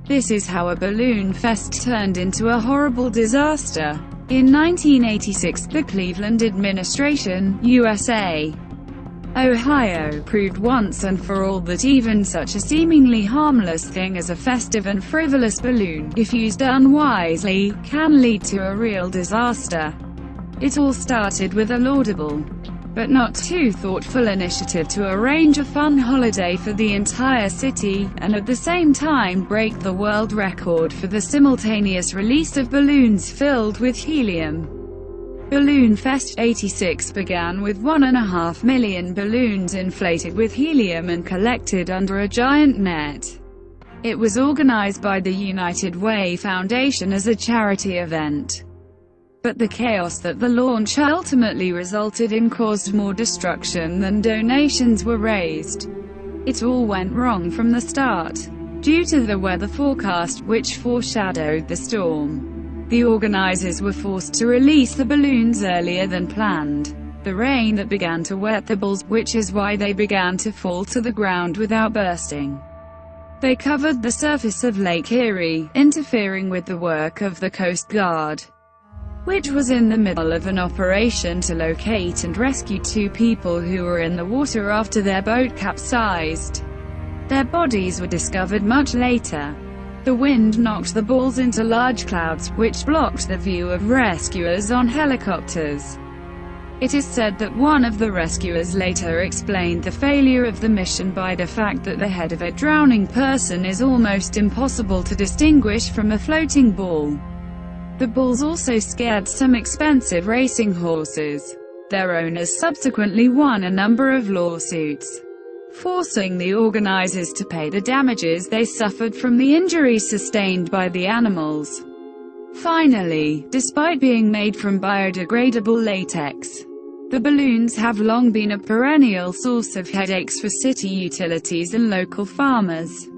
This is how a balloon fest turned into a horrible disaster. In 1986, the Cleveland administration, USA, Ohio, proved once and for all that even such a seemingly harmless thing as a festive and frivolous balloon, if used unwisely, can lead to a real disaster. It all started with a laudable, but not too thoughtful initiative to arrange a fun holiday for the entire city, and at the same time break the world record for the simultaneous release of balloons filled with helium. Balloonfest '86 began with 1.5 million balloons inflated with helium and collected under a giant net. It was organized by the United Way Foundation as a charity event. But the chaos that the launch ultimately resulted in caused more destruction than donations were raised. It all went wrong from the start. Due to the weather forecast, which foreshadowed the storm, the organizers were forced to release the balloons earlier than planned. The rain that began to wet the balls, which is why they began to fall to the ground without bursting. They covered the surface of Lake Erie, interfering with the work of the Coast Guard, which was in the middle of an operation to locate and rescue 2 people who were in the water after their boat capsized. Their bodies were discovered much later. The wind knocked the balls into large clouds, which blocked the view of rescuers on helicopters. It is said that one of the rescuers later explained the failure of the mission by the fact that the head of a drowning person is almost impossible to distinguish from a floating ball. The balls also scared some expensive racing horses. Their owners subsequently won a number of lawsuits, forcing the organizers to pay the damages they suffered from the injuries sustained by the animals. Finally, despite being made from biodegradable latex, the balloons have long been a perennial source of headaches for city utilities and local farmers.